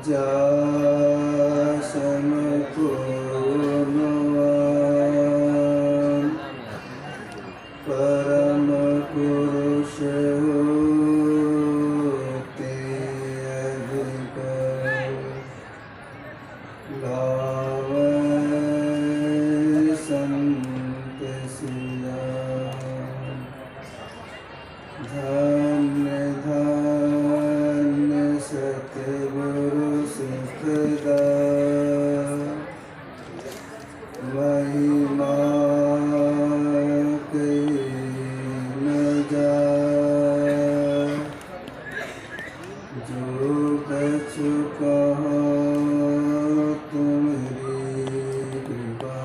जासन पूर्णवान परम पुरुष होते अधिक गावै संत सिया। धन्य धन्य सतगुरु सुखदा महिमा कही न जाय। जो कछु कहो तुम्हारी कृपा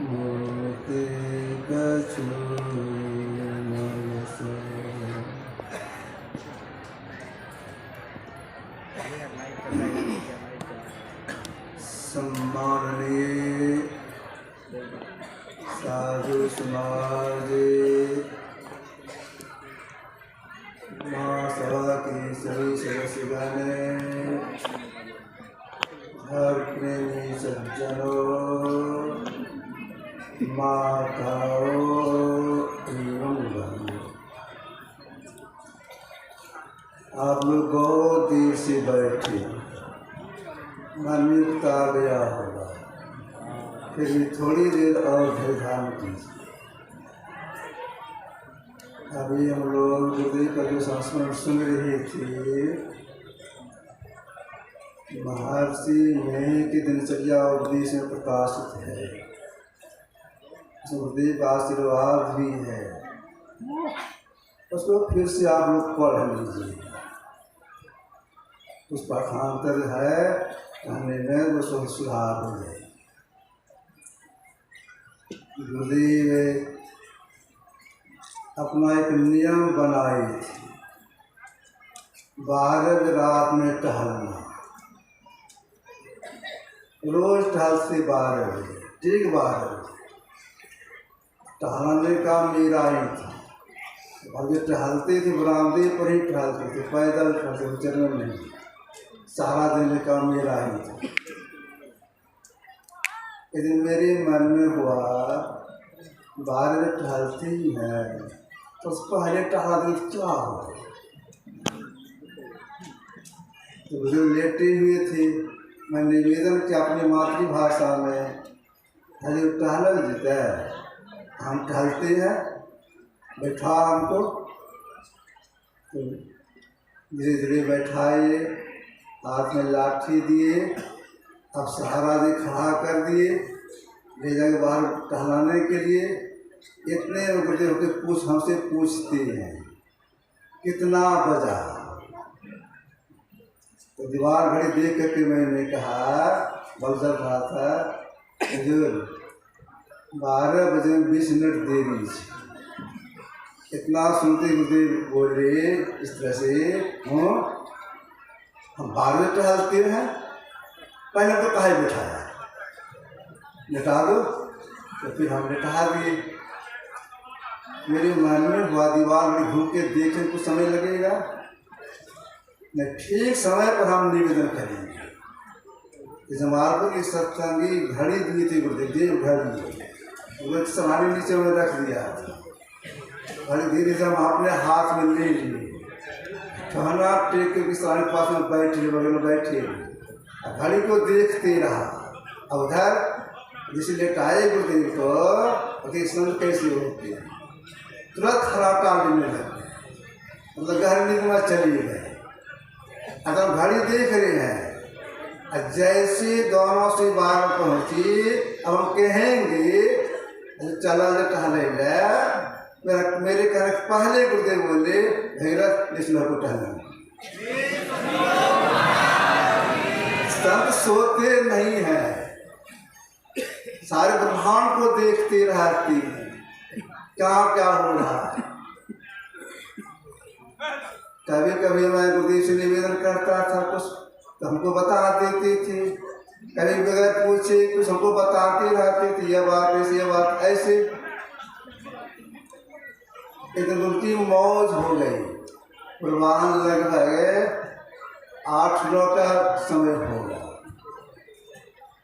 मोते कछु सम्माननीय साधु समाज महासभा के सभी सदस्यगण, हर प्रेमी सज्जनों, माताओं एवं बहनों, आप लोग बहुत देर से बैठे, मन में उतार गया होगा, फिर भी थोड़ी देर और ध्यान कीजिए। अभी हम लोग गुरुदेव का जो संस्मरण सुन रहे थे, महर्षि मेह की दिनचर्या उपदेश में प्रकाशित है, गुरुदेव का आशीर्वाद भी है, उसको फिर से आप लोग पढ़ लीजिए। उस पाठांतर है कहने में वो सुधार हो जाए। गुरुदेव अपना एक नियम बनाए थे, 12 रात में टहलना, रोज टहलते 12 बजे, ठीक 12 बजे टहलने का मेरा ही था। और जो टहलते थे बरामदे पर ही टहलते थे, पैदल टहलते थे, चरण नहीं, सहारा देने का मेरा ही था। लेकिन मेरे मन में हुआ 12 बजे टहलती ही है तो उस पहले टहला दिन क्या हो। तो बुजुर्ग लेटे हुए थे, मैं निवेदन किया अपनी मातृभाषा में, हजूर टहल जीता है, हम टहलते हैं, बैठा हमको। तो धीरे धीरे बैठाए, हाथ में लाठी दिए, अब सहारा दे खड़ा कर दिए, ले जाके बाहर टहलाने के लिए। इतने बड़े होकर हमसे पूछते हैं कितना बजा। तो दीवार घड़ी देख करके मैंने कहा, बलसर रहा था, 12 बजे 20 मिनट देरी। इतना सुनते गुरुदेव बोले इस तरह से, हम 12 बजे टहलते हैं, पहले तो काहे बिठाया, लेटा दो। तो फिर हम लेटा दिए। मेरे मन में हुआ दीवार में घूम के देखें कुछ समय लगेगा, नहीं ठीक समय पर हम निवेदन करेंगे। जमालपुर की सत्संगी घड़ी दी थी गुरुदेव, देव घड़ी, वो समाने नीचे में रख दिया था। घड़ी धीरे से हम अपने हाथ में ले लिए, ठहना टेक के किसान के पास में बैठे, बगल में बैठे, घड़ी को देखते रहा। अब उधर जिसे लेटाए गुरुदेव को स्नान कैसे होते हैं, तुरंत खराटा लेने लगे, मतलब गहरी नींद में चले गए। अगर घड़ी देख रहे हैं, जैसे दोनों से 12 पहुँची, अब हम कहेंगे चला टहले, मेरे कहने पहले गुरुदेव बोले, भैरव इसमें को टहलना। संत सोते नहीं हैं, सारे ब्रह्मांड को देखते रहती हैं क्या क्या हो रहा है। कभी कभी मैं गुरुदेव से निवेदन करता था, कुछ तो हमको बता देते थे, कभी बगैर पूछे कुछ हमको बताते रहते थे, यह बात ऐसी, यह बात ऐसे। एक दिन उनकी मौज हो गई, कुर्बान लगभग 8-9 का समय होगा।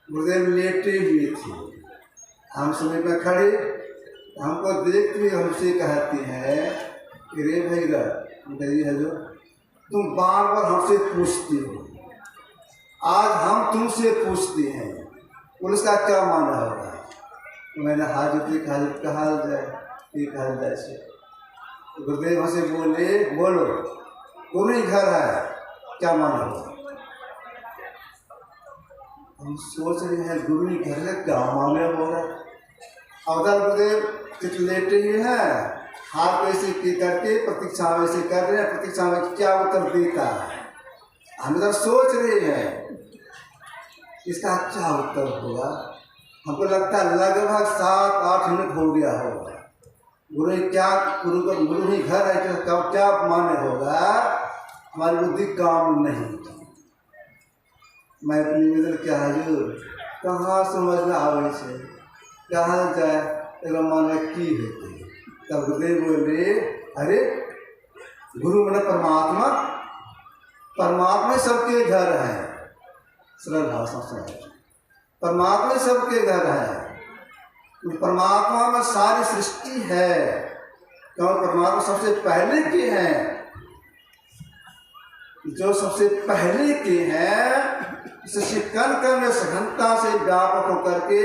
गुरुदेव लेटे हुए थे, हम समय में खड़े, हमको देखते हुए हमसे कहती हैं कि रे भैया है जो तुम बार बार हमसे पूछती हो, आज हम तुमसे पूछते हैं, उसका क्या माना होगा? तो मैंने हाजिर कहा जाए, ये कहा जाए से गुरुदेव हमसे बोले, बोलो गुरु ही घर है, क्या माना होगा? हम सोच रहे हैं गुरु ही घर है, क्या माने होगा? अवतार गुरुदेव कुछ लेटे ही हैं, हाथ ऐसे की करके प्रतीक्षा वैसे कर रहे हैं, प्रतीक्षा में क्या उत्तर देता है, हम इधर सोच रहे हैं इसका क्या उत्तर होगा। हमको लगता है लगभग 7-8 मिनट हो गया होगा। गुरु क्या गुरु ही घर है, क्या माने होगा? हमारी बुद्धि काम नहीं की। मैं अपनी निवेदन क्या हजूर कहाँ समझ में आवे से कहा जाए एवं माना की होती। तब गुरुदेव बोले, अरे गुरु मन परमात्मा, परमात्मा सबके घर है। सरल भाषा से परमात्मा सबके घर है। परमात्मा में सारी सृष्टि है, क्योंकि परमात्मा सबसे पहले के हैं। जो सबसे पहले के हैं इसे कण कण में सघनता से व्यापक होकर के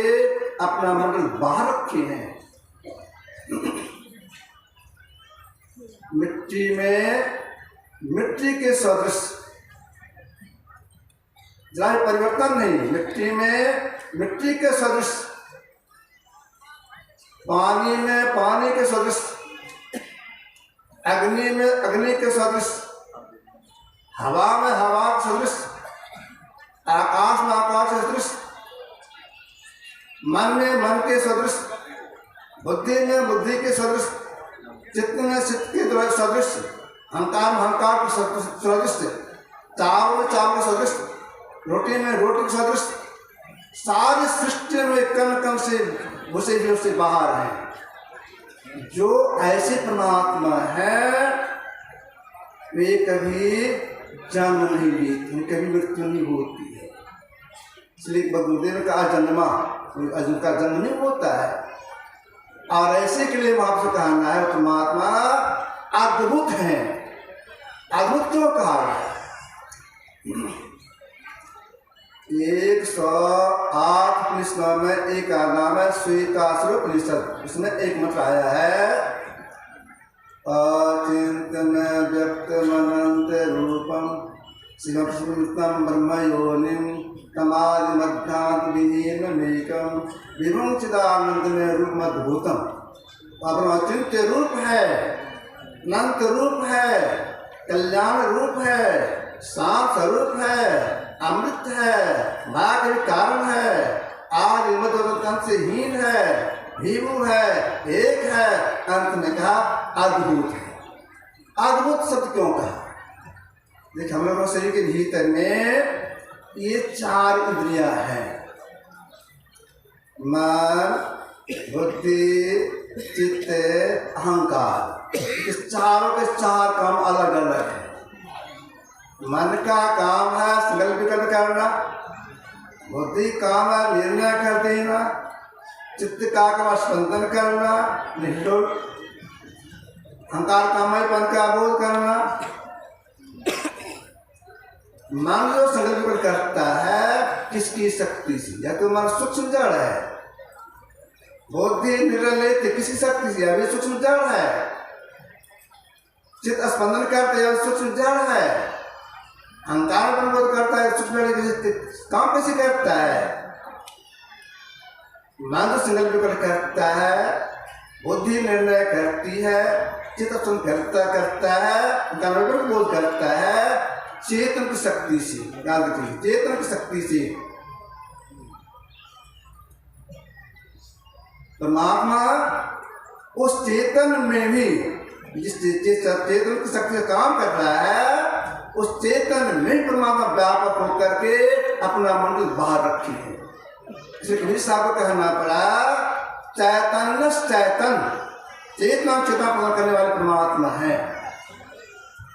अपना मंडल बाहर रखे हैं। मिट्टी में मिट्टी के सदृश, जरा परिवर्तन नहीं, मिट्टी में मिट्टी के सदृश, पानी में पानी के सदृश, अग्नि में अग्नि के सदृश, हवा में हवा के सदृश, आकाश में आकाश के सदृश, मन में मन के सदृश, बुद्धि में बुद्धि के सदृश, चित्त में चित्त के सदृश, अहंकार में अहंकार के सदृश, चावल में चावल के सदृश, रोटी में रोटी के सदृश, सारी सृष्टि में कण कण से घुसे भी उससे बाहर है। जो ऐसे परमात्मा है वे कभी जन्म नहीं लेते, कभी मृत्यु नहीं होती है। इसलिए गुरुदेव का जन्मा का जन्म नहीं होता है। और ऐसे के लिए वहां से कहना है परमात्मा अद्भुत है। अद्भुत क्यों कहा है? 108 उपनिषद में एक नाम है श्वेतासुर उपनिषद, उसमें एक मंत्र आया है अचिंतन व्यक्त मनंत रूपम शिवम ब्रह्म योनिम तमादि मध्यांत विहीन मेकम विभुं चिदानंद में रूप अद्भुतम। अपना अचिंत्य रूप है, अनंत रूप है, कल्याण रूप है, शांत स्वरूप है, अमृत है, माया के कारण है, आज मत से हीन है, भीभु है, एक है, अंत में कहा अद्भुत है। अद्भुत शब्द क्यों कहा? देख हम लोगों शरीर के भीतर में ये 4 इंद्रियां हैं, मन, बुद्धि, चित्त, अहंकार। इस चारों के 4 काम अलग अलग है। मन का काम है संकल्प विकल्प करना, बुद्धि काम है निर्णय कर देना, चित्त का काम स्पंदन करना, निष्ठुर, अहंकार काम है मन का बोध करना। मन जो संकल्प विकल्प करता है किसकी शक्ति से? या तो मन सूक्ष्म जड़ है, बुद्धि निर्णय लेते किसी शक्ति से, अभी सूक्ष्म जड़ है, चित्त स्पंदन करते हैं सूक्ष्म जड़ है, अहंकार पर बोध करता है सूक्ष्म काम कैसे करता है? मन संकल्प विकल्प करता है, बुद्धि निर्णय करती है, चित्त करता है, कर्म बोध करता है चेतन की शक्ति से। याद रखिए, चेतन की शक्ति से परमात्मा उस चेतन में भी जिस चेतन की शक्ति से काम कर रहा है, उस चेतन में परमात्मा व्यापक होकर के अपना मंडल बाहर रखी है। इसलिए कबीर साहब को कहना पड़ा चैतन्य चेतन, चेतना चेतना प्रदान करने वाले परमात्मा है।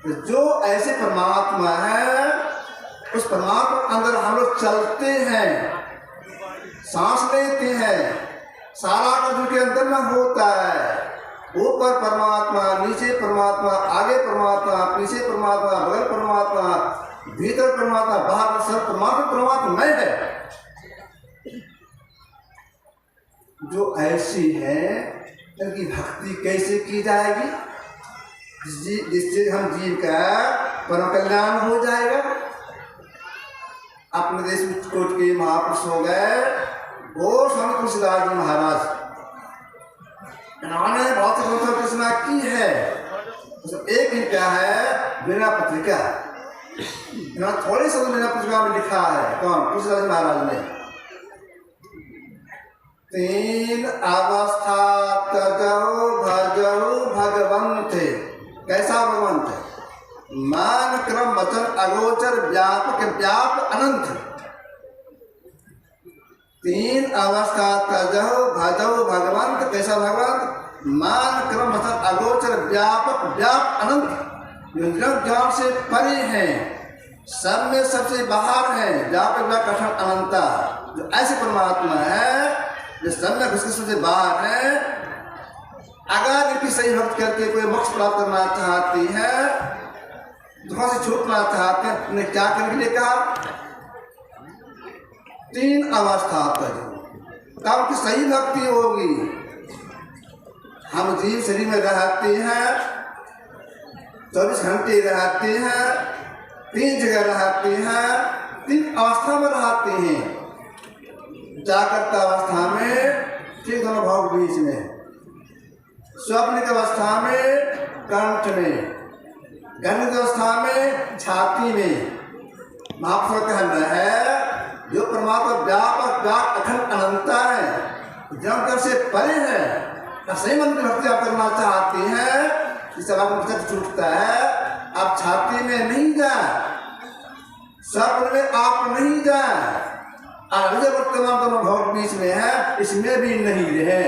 जो ऐसे परमात्मा है उस परमात्मा के अंदर हम लोग चलते हैं, सांस लेते हैं, सारा कुछ उनके अंदर में होता है। ऊपर परमात्मा, नीचे परमात्मा, आगे परमात्मा, पीछे परमात्मा, बगल परमात्मा, भीतर परमात्मा, बाहर सब परमात्मा परमात्मा में है। जो ऐसी है उनकी भक्ति कैसे की जाएगी, जिससे हम जीव का परम कल्याण हो जाएगा। अपने देश में कोट के महापुरुष हो गए वो स्वामी तुलसीदास जी महाराज, इन्होंने बहुत सी ग्रंथों की रचना की है। एक ही क्या है, वीणा पत्रिका। इन्होंने थोड़े शब्द वीणा पत्रिका में लिखा है। कौन? तुलसीदास जी महाराज ने। 3 अवस्था तजहु भजहु भगवंत। कैसा भगवंत? मान क्रम वचन अगोचर व्यापक व्याप अनंत। 3 अवस्था तजहु भजहु भगवंत। कैसा भगवंत? मान क्रम वचन अगोचर व्यापक व्याप अनंत। ज्ञान से परे हैं, सब में सबसे बाहर है, व्यापक व्यापक कठिन अनंता। जो ऐसे परमात्मा है जो सब में घुस से बाहर है, अगर इनकी सही भक्त करके कोई मोक्ष प्राप्त करना चाहती है, दुखों से छूटना चाहते हैं, उन्हें क्या करने के लिए कहा? 3 अवस्था तक तब की सही भक्ति होगी। हम जीव शरीर में रहते हैं, 24 घंटे रहते हैं, 3 जगह रहते हैं, 3 अवस्था में रहते हैं। जागृत अवस्था में ठीक दोनों भाव के बीच में, स्वप्न की अवस्था में कंठ में, गणित अवस्था में छाती में। महापुरुष का कहना है जो परमात्मा व्यापक व्यापक अखंड अनंता है, जब से परे है, सही मन की भक्ति आप करना चाहती हैं, जिससे आपको छूटता है, आप छाती में नहीं जाए, स्वप्न में आप नहीं जाए, अभी वर्तमान दोनों भाव के बीच में है, इसमें भी नहीं रहे,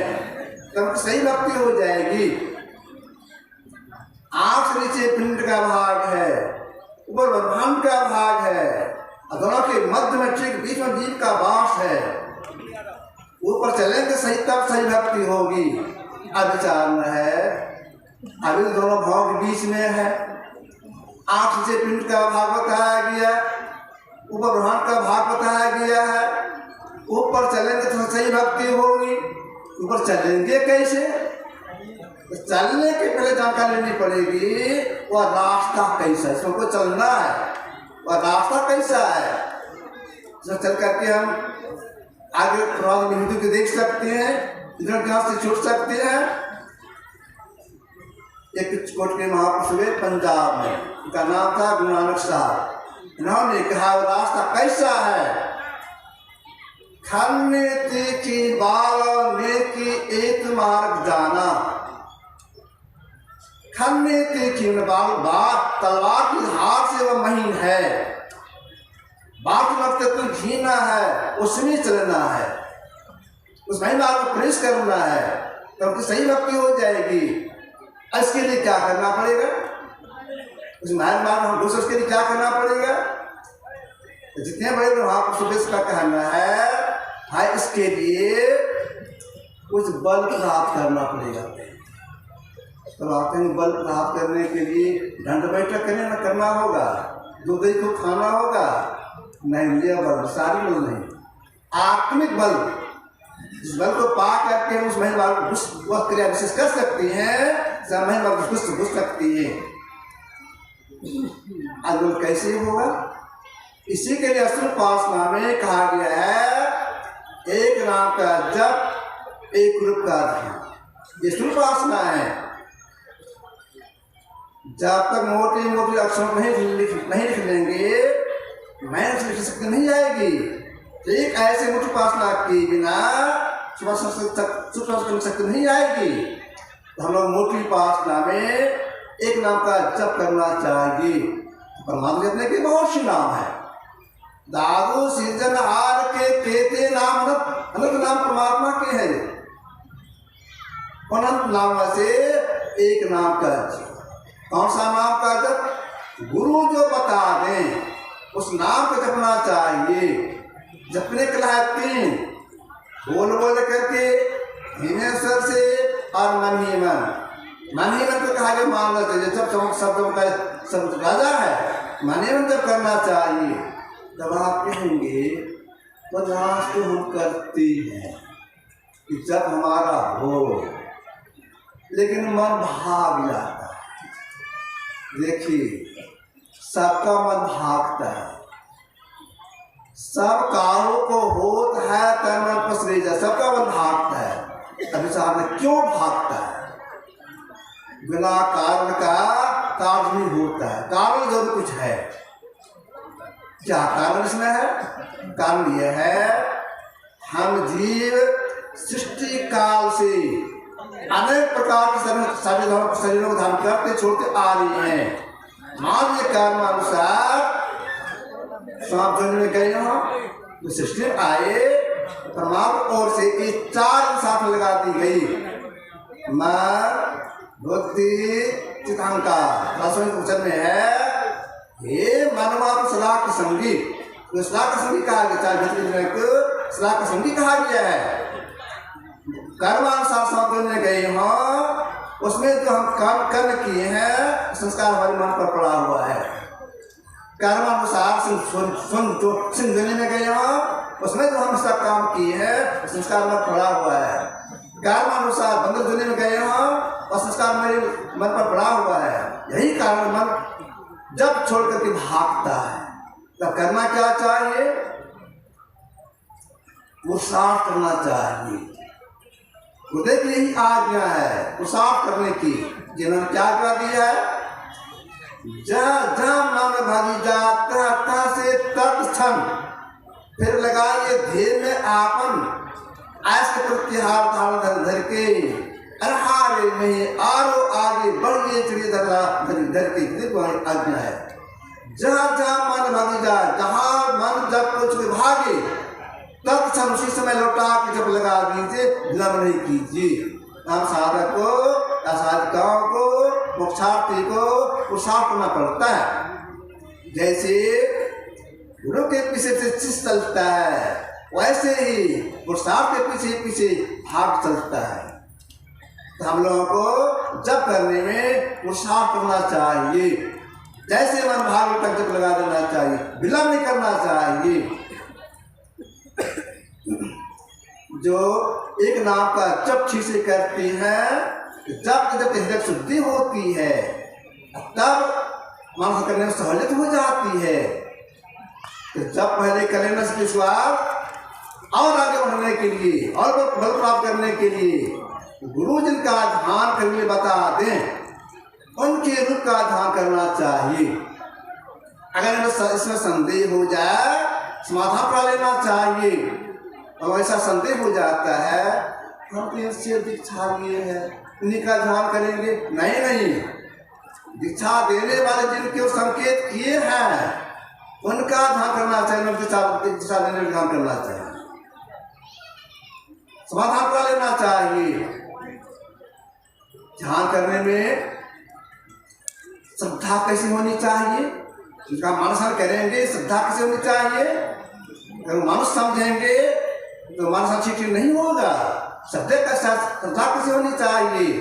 तब सही भक्ति हो जाएगी। आँख से नीचे पिंड का भाग है, ऊपर ब्रह्मांड का भाग है, दोनों के मध्य में ठीक बीच में जीव का वास है। ऊपर चलेंगे सही तब सही भक्ति होगी। अब विचार न है, अभी दोनों भाव के बीच में है। आँख से पिंड का भाग बताया गया, ऊपर ब्रह्मांड का भाग बताया गया है। ऊपर चलेंगे तो सही भक्ति होगी। ऊपर चलेंगे कैसे? तो चलने के पहले जानकारी लेनी पड़ेगी, वह रास्ता कैसा है, इसमें चलना है, वह रास्ता कैसा है। जो चल करके हम आगे प्रवाद में हिंदू को देख सकते हैं, इधर गांव से छूट सकते हैं। एक कोट के महापुरुष हुए पंजाब में, उनका नाम था गुरु नानक साहब। इन्होंने कहा वो रास्ता कैसा है? खन्ने की बाल ने की एक मार्ग जाना। खन्ने की बाल बात तलवार की हाथ से वह महीन है, बात वक्त तो घीना है, उसमें चलना है, उस महीन मार्ग को प्रवेश करना है, तब तो सही भक्ति हो जाएगी। इसके लिए क्या करना पड़ेगा? उस महीन मार्ग हम घुस, उसके लिए क्या करना पड़ेगा? जितने बड़े महापुरुष का कहना है, हाँ इसके लिए कुछ बल प्राप्त करना पड़ेगा। तो आपके बल प्राप्त करने के लिए दंड बैठक करना होगा, दूध को खाना होगा, नहीं लिया बल, सारी बल नहीं, आत्मिक बल। जिस बल को पा करके उस महिला को वह क्रिया विशेष कर सकती हैं, महिला घुस सकती है। आज बल कैसे होगा? इसी के लिए असुर उपासना में कहा गया है, एक नाम का जप, एक रूप का ध्यान। ये असुर उपासना है। जब तक मोटी मोटी अक्षर नहीं लिख लेंगे, मैं लिख सकती नहीं आएगी। एक ऐसे मोटी उपासना की बिना सुबह शक्ति नहीं आएगी। तो हम लोग मोटी उपासना में एक नाम का जप करना चाहिए। परमात्मा जपने के बहुत सी नाम है। दादू सृजनहार के कहते नाम अनंत नाम परमात्मा के हैं। अनंत नाम से एक नाम का जप। कौन सा नाम का जप? गुरु जो बता दें उस नाम को जपना चाहिए। जपने के लिए 3 बोल बोल करके धीमे स्वर से और मन ही मन को कहा गया मानना चाहिए। जब शब्दों का शब्द राजा है, मन ही मन जब करना चाहिए। तब आप कहेंगे प्रयास तो हम करते हैं कि जब हमारा हो, लेकिन मन भाग जाता है। देखिए सबका मन भागता है, सब कारों को होता है तन मन पसरे जा, सबका मन भागता है। अभी साहब क्यों भागता है? बिना कारण का कार्य नहीं होता है, कारण जरूर कुछ है। क्या कारण इसमें है? कारण यह है हम जीव सृष्टि काल से अनेक प्रकार के शरीरों को धारण करते छोड़ते आ रही हैं। मानवीय कर्म अनुसार सांप जन्म में गए हो तो सृष्टि आए, परमात्मा ओर से ये 4 साथ लगा दी गई, मन बुद्धि चित्ताहंकार में है। हे मनवाद सलाह के संगी, तो सलाह का संगी कहा गया, सलाह का संगी कहा गया है। कर्मानुसार सांप जन्म में गए हो, उसमें जो हम काम कर्म किए हैं संस्कार हमारे मन पर पड़ा हुआ है। कर्मानुसार सिंधुनी में गए हो, उसमें जो हम सब काम किए हैं संस्कार मन पड़ा हुआ है। कर्मानुसार बंधन दुनिया में गए हो और संस्कार मेरे मन पर पड़ा हुआ है। यही कारण मन जब छोड़ करके भागता है, तब करना क्या चाहिए? पुरुषार्थ करना चाहिए। हृदय की यही आज्ञा है पुरुषार्थ करने की। जिन्होंने क्या आज्ञा दी है? जहाँ मन भागी जाता से तत्क्षण फिर लगाइए ध्येय में आपन ऐसे प्रतिहार धारण धर के अरहारे में आरो आगे बढ़िए चढ़िए धर के आज्ञा है। जहाँ जहाँ मन भागी जाए, जहाँ मन जब कुछ भागे तत्क्षण उसी समय लौटा के जब लगा दीजिए, विलंब नहीं कीजिए। हम साधक को साधिकाओं को मोक्षार्थी को पुरुषार्थ करना पड़ता है। जैसे गुरु के पीछे से शिष्य चलता है, वैसे ही पुरुषार्थ के पीछे पीछे भाग चलता है। तो हम लोगों को जब करने में पुरुषार्थ करना चाहिए। जैसे मन भाग तक जब लगा देना चाहिए, विलंब नहीं करना चाहिए। जो एक नाम का जप ठीक से करती हैं, जब हृदय शुद्धि होती है तब मन करने में सहूलियत हो जाती है। तो जब पहले करें न इसके स्वाद और आगे बढ़ने के लिए और बल प्राप्त करने के लिए गुरु जिनका ध्यान करने लिए बता दें, उनके रूप का ध्यान करना चाहिए। अगर इसमें संदेह हो जाए, समाधान करा लेना चाहिए। और ऐसा संदेह हो जाता है हम तो इससे दीक्षा लिए हैं, इन्हीं का ध्यान करेंगे। नहीं, दीक्षा देने वाले जिनके संकेत किए हैं उनका ध्यान करना चाहिए, दीक्षा देने का ध्यान करना चाहिए, समाधान करा लेना चाहिए। ध्यान करने में श्रद्धा कैसी होनी चाहिए? उनका मानसन करेंगे, श्रद्धा कैसे होनी चाहिए? अगर मानुष समझेंगे तो मानसन ठीक नहीं होगा। श्रद्धा का श्रद्धा कैसे होनी चाहिए?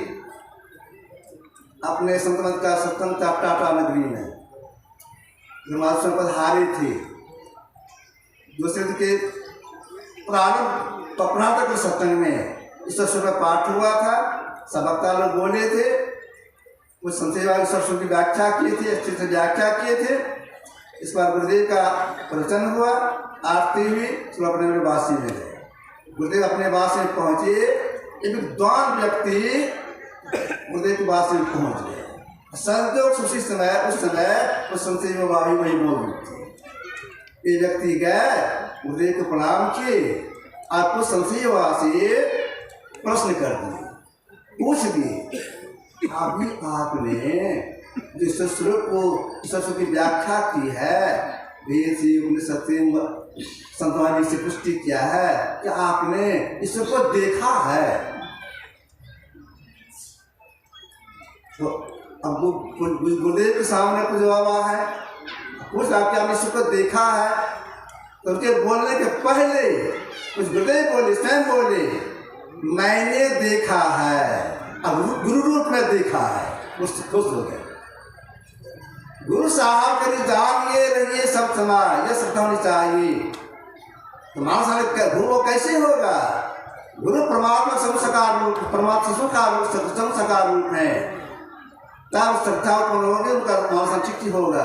अपने संतमत का सत्संग टाटा नगरी में पधारे थे, दूसरे के प्रारंभ के सत्संग में ईश्वर का पाठ हुआ था। सब वक्ता लोग बोले थे, कुछ संशय ईश्वर की व्याख्या किए थे, अच्छे से व्याख्या किए थे। इस बार गुरुदेव का प्रवचन हुआ, आरती हुई, तो अपने वासी में गए। गुरुदेव अपने वास में पहुंचे, एक विद्वान व्यक्ति गुरुदेव के वास में पहुंच गए। संयोग उसी समय उस संशय में भाभी वही बोल थी। ये व्यक्ति गए, गुरुदेव को प्रणाम किए, आपको संशयवासी प्रश्न कर दिए, पूछ दिए, अभी आपने जो ईश्वर की व्याख्या की है, वेद से उपनिषद संतवादी से पुष्टि किया है, क्या आपने ईश्वर को देखा है? तो अब गुरुदेव के सामने कुछ जवाब है, पूछा कि आपने ईश्वर को देखा है? तो उनके बोलने के पहले कुछ गुरुदेव बोले, स्वयं बोले, मैंने देखा है, अब गुरु रूप में देखा है। उससे खुश हो गए। गुरु साहब करी जानिए रहिए सब समय, यह श्रद्धा होनी चाहिए। तो मानस गुरु कैसे होगा? गुरु परमात्मा समुसाकार रूप, परमात्मा समुसाकार रूप है। तब श्रद्धा उत्पन्न होगी, उनका मानस चिट्ठी होगा।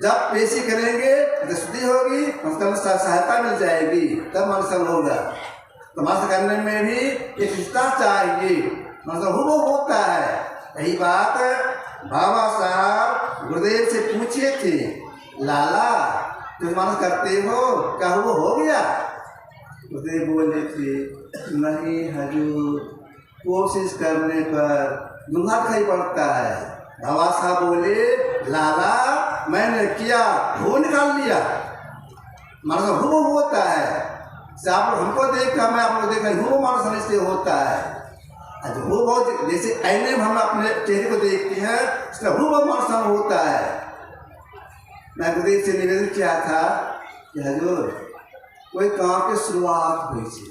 जब पेशी करेंगे दृष्टि होगी, मतलब सहायता मिल जाएगी, तब मानसन होगा। तो मानस करने में भी एक रिश्ता चाहिए, मतलब वो होता है। यही बात बाबा साहब गुरुदेव से पूछे थे, लाला तुम मानस करते हो, क्या वो हो गया? गुरुदेव बोले थे, नहीं हजूर, कोशिश करने पर दूल्हा खाई पड़ता है। बाबा साहब बोले, लाला मैंने किया, वो निकाल लिया। मानस वो होता है। आप लोग हमको देखा, मैं आप लोग देखा, वो मानस से होता है। वो बहुत जैसे आईने में हम अपने चेहरे को देखते हैं, इसका वो मानस होता है। मैं गुरुदेव से निवेदन किया था कि हजूर कोई काम की शुरुआत हुई थी,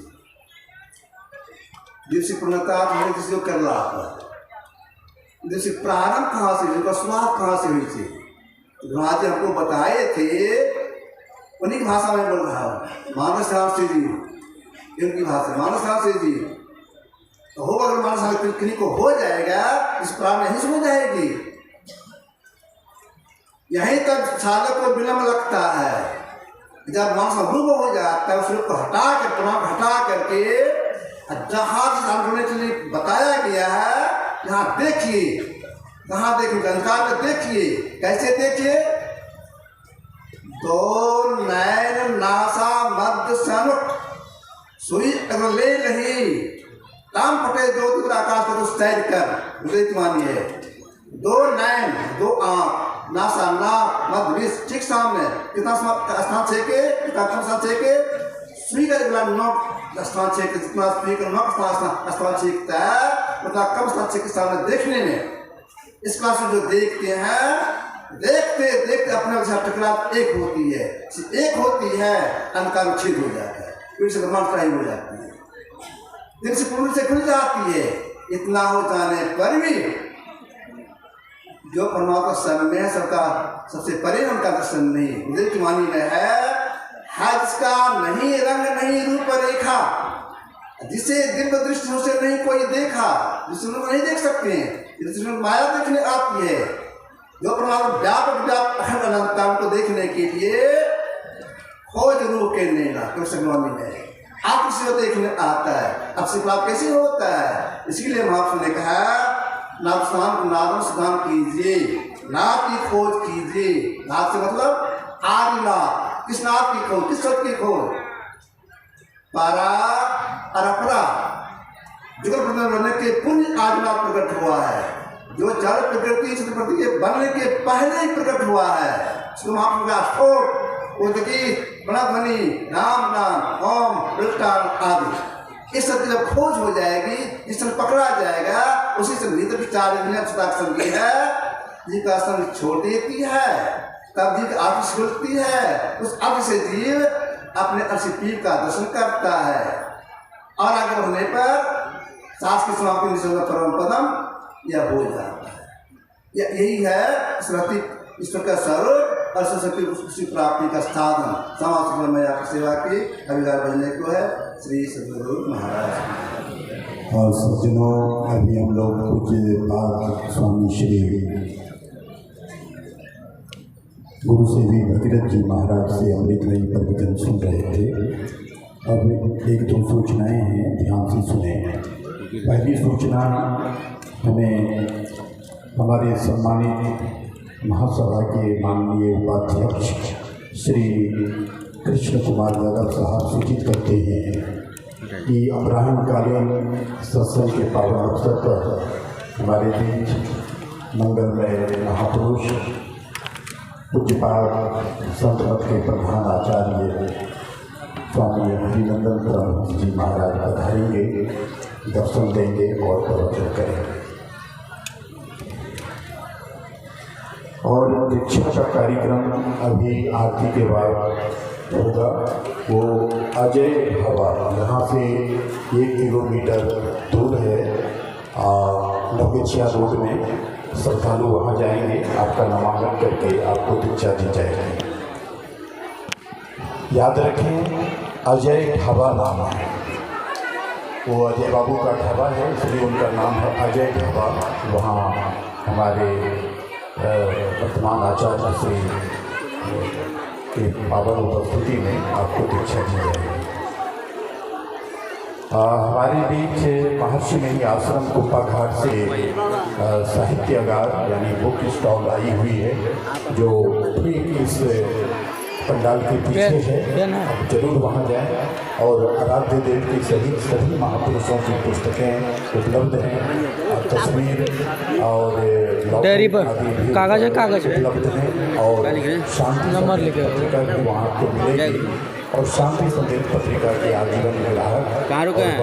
जिससे पूर्णता हमारे किसी को कर रहा था, जैसे प्रारंभ कहाँ से, उनका शुरुआत कहाँ से हुई थी, महाराज हमको बताए थे। उन्हीं की भाषा में बोल रहा हूँ, मानस राम से जी, इनकी भाषा मानस राम से जी। तो होगा अगर मानस राम किन्हीं को हो जाएगा, इस प्राण नहीं समझ जाएगी। यहीं तक साधक को विलम्ब लगता है। जब मानस रूप हो जाता है, उस रूप को हटा कर, प्रमाण हटा करके जहाँ होने के लिए बताया गया है, यहाँ देखिए, कहाँ देखिए, गंगा में देखिए। कैसे देखिए? दो नैन नासा मध्य समुख, सुई अगर ले नहीं, राम पटे जो दूर आकाश को तो सैर कर, उदित मानिए। दो नैन, दो आँख, नासा नाक मध्य बीच, ठीक सामने। कितना स्थान छेके, कितना कम स्थान छेके, सुई का अगला नोक स्थान छेके, जितना सुई का नोक स्थान छेकता है, उतना कम स्थान छेके सामने देखने में। इस क्लास में जो देखते हैं, देखते देखते अपने साथ टकराव एक होती है, एक होती है, अंधकार छेद हो जाता है, फिर से मानसराई हो जाती है, दिन से पूर्ण से खुल जाती है। इतना हो जाने पर भी जो परमात्मा स्वयं में है, सबका सबसे परे उनका दर्शन नहीं, उदित वाणी में है जिसका नहीं रंग नहीं रूप रेखा, जिसे दिव्य दृष्टि से नहीं कोई देखा, जिसे लोग नहीं देख सकते हैं, जिसमें माया देखने आती है। जो परमात्मा व्यापक अखंड अनंतता को देखने के लिए खोज रूप के लेना कृष्ण में आप किसी को देखने आता है। अब सिर्फ लाभ कैसे होता है? इसलिए महापुरुष ने कहा, नाम स्नान कीजिए, नाथ की खोज कीजिए। नाथ से मतलब आदिनाथ, किस नाथ की खोज, किस सत्य की खोज? पारा अरपरा जुगल बनने के पुण्य आदिनाथ प्रकट हुआ है, जो जड़ प्रकृति प्रकृति के बनने के पहले ही प्रकट हुआ है। इसको महापुरुष का स्फोट, उदगी, बड़ाध्वनि, नाम नाम ओम प्रष्टान आदि, इस सब जब खोज हो जाएगी, जिस समय पकड़ा जाएगा, उसी से भीतर विचार संगी है, जीव का स्तन छोड़ देती है, तब जीव आत्म खुलती है। उस अर्थ से जीव अपने अर्श पीर का दर्शन करता है, और आगे बढ़ने पर सास की समाप्ति निसर्ग परम पदम यह हो जाता है। यही है स्मृति ईश्वर का स्वरूप और सरस्वती उसकी प्राप्ति का साधन। समाज में आपकी सेवा की अभिगार बनने को है। श्री सद्गुरु महाराज। और सज्जनों, अभी हम लोग पूज्य पाद स्वामी श्री गुरु से भी भगीरथ जी महाराज से अमृतमयी प्रवचन सुन रहे थे। अब एक दो सूचनाएं हैं, ध्यान से सुने। पहली सूचना, हमें हमारे सम्मानित महासभा के माननीय उपाध्यक्ष श्री कृष्ण कुमार यादव साहब सूचित करते हैं कि अपराह्नकालीन सत्संग के पावन अवसर पर हमारे बीच मंगलमय महापुरुष पूज्यपाद संत मठ के प्रधान आचार्य स्वामी अभिनंदन परमहंस जी महाराज पधारेंगे, दर्शन देंगे और प्रवचन करेंगे। और दीक्षा का कार्यक्रम अभी आरती के बाद होगा। वो अजय ढाबा यहाँ से 1 किलोमीटर दूर है, नवगछिया रोड में। श्रद्धालु वहाँ जाएंगे, आपका नामांकन करके आपको दीक्षा दी जाएगी। याद रखें, अजय ढाबा नाम है, वो अजय बाबू का ढाबा है, इसलिए उनका नाम है अजय ढाबा। वहाँ हमारे वर्तमान आचार्य श्री की पावन उपस्थिति में आपको दीक्षा दी जाएगी। हमारे बीच महर्षि नहीं आश्रम कुप्पा घाट से साहित्यागार यानी बुक स्टॉल आई हुई है, जो ठीक इस पंडाल के पीछे है। आप जरूर वहाँ जाएं और आराध्य देव के सहित सभी महापुरुषों की पुस्तकें उपलब्ध हैं, तस्वीर और डायरी पर कागज है उपलब्ध हैं, और शांति नंबर लिखे पत्रिका भी वहाँ आपको मिलेगी, और शांति संदेश पत्रिका के आजीवन ग्राहक कहाँ रुके हैं?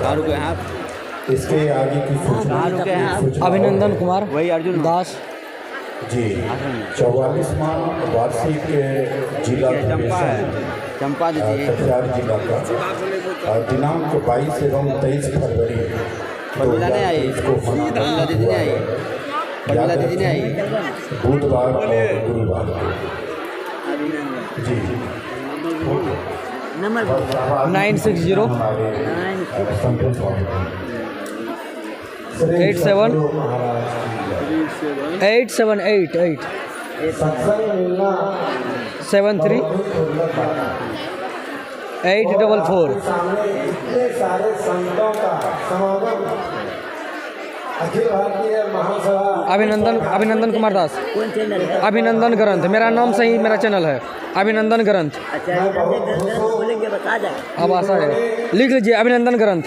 कहाँ रुके हैं आप? इसके आगे की सूचना अभिनंदन कुमार, वही अर्जुन दास जी 44वां वार्षिक जिला चंपा कटिहार जिला का दिनांक 22 एवं 23 फरवरी को बुधवार और गुरुवार को जी 960 8788 73 844। इतने सारे संतों का समागम, अखिल भारतीय महासभा अभिनंदन कुमार दास, अभिनंदन ग्रंथ मेरा नाम सही, मेरा चैनल है अभिनंदन ग्रंथ। अब आशा है, लिख लीजिए अभिनंदन ग्रंथ,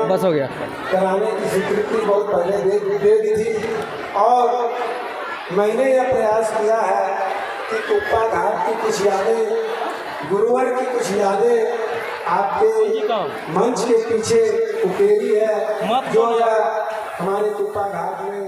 बस हो गया। कराने की स्वीकृति बहुत पहले दे दी थी, और मैंने यह प्रयास किया है कि कुप्पा घाट की कुछ यादें, गुरुवर की कुछ यादें आपके मंच के पीछे उकेरी है, जो हमारे कुप्पा घाट में